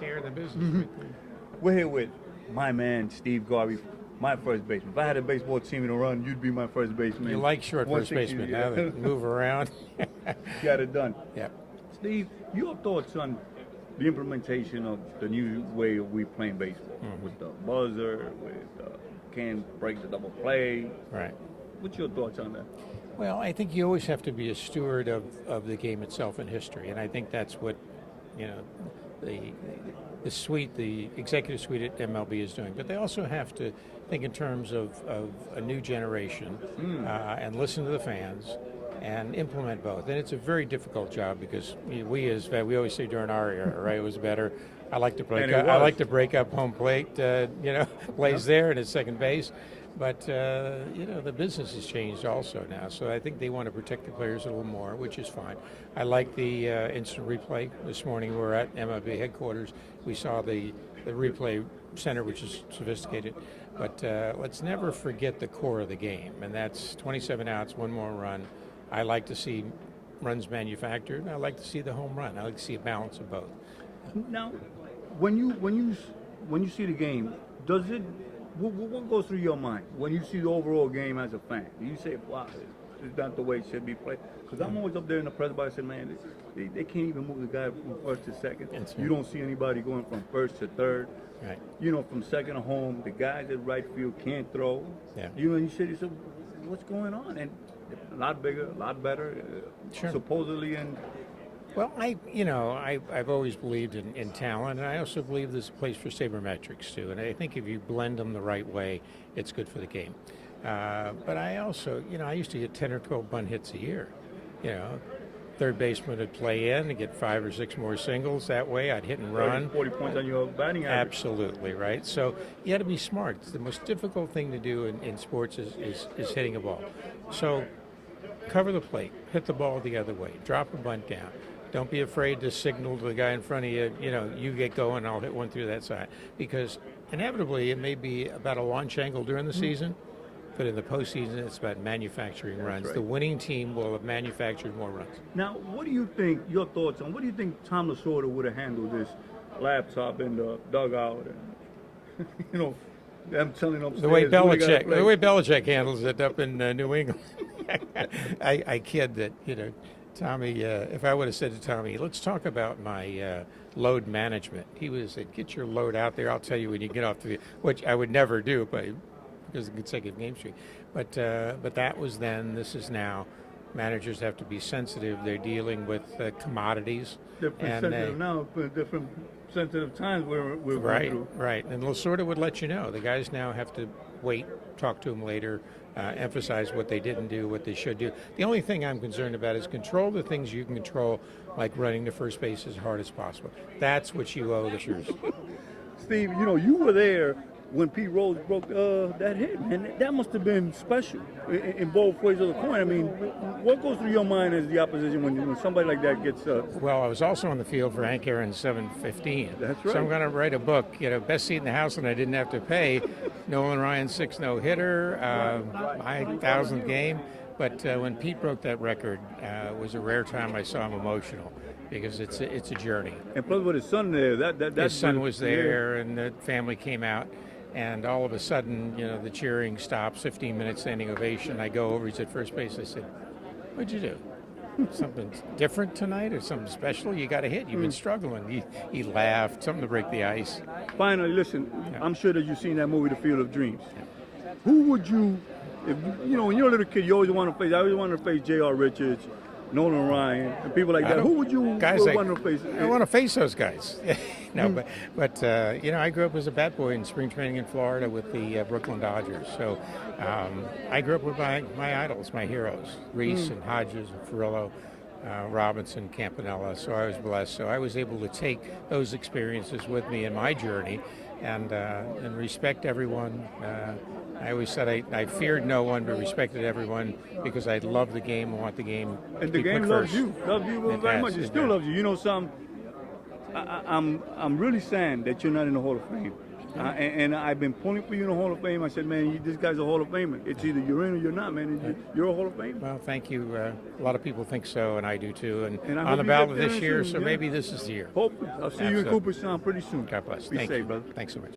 tear the business. We're here with my man, Steve Garvey, my first baseman. If I had a baseball team to run, you'd be my first baseman. You like short first baseman, now that move around. Got it done. Yeah. Steve, your thoughts on the implementation of the new way we playing baseball with the buzzer, with can't break the double play. Right. What's your thoughts on that? Well, I think you always have to be a steward of the game itself and history, and I think that's what, you know, the executive suite at MLB is doing. But they also have to think in terms of a new generation and listen to the fans and implement both. And it's a very difficult job because we always say during our era, right, it was better. I like to break up home plate, plays there and at second base. But, the business has changed also now, so I think they want to protect the players a little more, which is fine. I like the instant replay. This morning we were at MLB headquarters. We saw the replay center, which is sophisticated. But let's never forget the core of the game, and that's 27 outs, one more run. I like to see runs manufactured, and I like to see the home run. I like to see a balance of both. Now, when you see the game, does it? What goes through your mind when you see the overall game as a fan? Do you say, wow, it's not the way it should be played? Because I'm always up there in the press box and man, they can't even move the guy from first to second. Right. You don't see anybody going from first to third. Right. From second to home, the guys at right field can't throw. Yeah. You say to yourself, what's going on? And a lot bigger, a lot better, sure. Supposedly. And well, I've always believed in talent, and I also believe there's a place for sabermetrics too. And I think if you blend them the right way, it's good for the game. But I also, I used to get 10 or 12 bunt hits a year. Third baseman would play in and get 5 or 6 more singles that way. I'd hit and run. 40 points on your batting average. Absolutely, right? So you got to be smart. The most difficult thing to do in sports is hitting a ball. So cover the plate, hit the ball the other way, drop a bunt down. Don't be afraid to signal to the guy in front of you, you get going, I'll hit one through that side. Because inevitably it may be about a launch angle during the season, but in the postseason it's about manufacturing runs. Right. The winning team will have manufactured more runs. Now, what do you think, your thoughts on, what do you think Tom Lasorda would have handled this laptop in the dugout and, them telling them the way Belichick handles it up in New England. I kid that, Tommy, if I would have said to Tommy, let's talk about my load management, he would have said, get your load out there. I'll tell you when you get off the field, which I would never do because of the consecutive game streak. But that was then. This is now. Managers have to be sensitive. They're dealing with commodities. Different sensitive times we're going through. Right. And Lasorda would let you know. The guys now have to wait, talk to them later, emphasize what they didn't do, what they should do. The only thing I'm concerned about is control the things you can control, like running to first base as hard as possible. That's what you owe the Shrews. Steve, you were there when Pete Rose broke that hit, man. That must have been special in both ways of the coin. I mean, what goes through your mind as the opposition when somebody like that gets Well, I was also on the field for Hank Aaron's 715. That's right. So I'm going to write a book, best seat in the house, and I didn't have to pay. Nolan Ryan's 6 no-hitter, my 1,000th game. But when Pete broke that record, it was a rare time I saw him emotional. Because it's a journey. And plus with his son there, his son was there, and the family came out. And all of a sudden, the cheering stops, 15 minutes standing ovation. I go over, he's at first base. I said, what'd you do? Something different tonight or something special? You got a hit. You've been struggling. He laughed, something to break the ice. Finally, listen, I'm sure that you've seen that movie, The Field of Dreams. Yeah. Who would you, when you're a little kid, you always want to face, I always wanted to face J.R. Richards, Nolan Ryan, and people like that. Who would you want to face? I want to face those guys. No, but I grew up as a bat boy in spring training in Florida with the Brooklyn Dodgers. So I grew up with my idols, my heroes, Reese and Hodges and Ferrillo, Robinson, Campanella. So I was blessed. So I was able to take those experiences with me in my journey and respect everyone. I always said I feared no one, but respected everyone because I love the game and want the game to be put first. And the game loves you very much. It still loves you. You know something? I'm really sad that you're not in the Hall of Fame. And I've been pulling for you in the Hall of Fame. I said, man, this guy's a Hall of Famer. It's either you're in or you're not, man. You're a Hall of Famer. Well, thank you. A lot of people think so, and I do too. And I on hope the you ballot get there this year, soon, so yeah. maybe this is the year. Hopefully. I'll see you in Absolutely. Cooperstown pretty soon. God bless. Be Thank safe, you. brother. Thanks so much.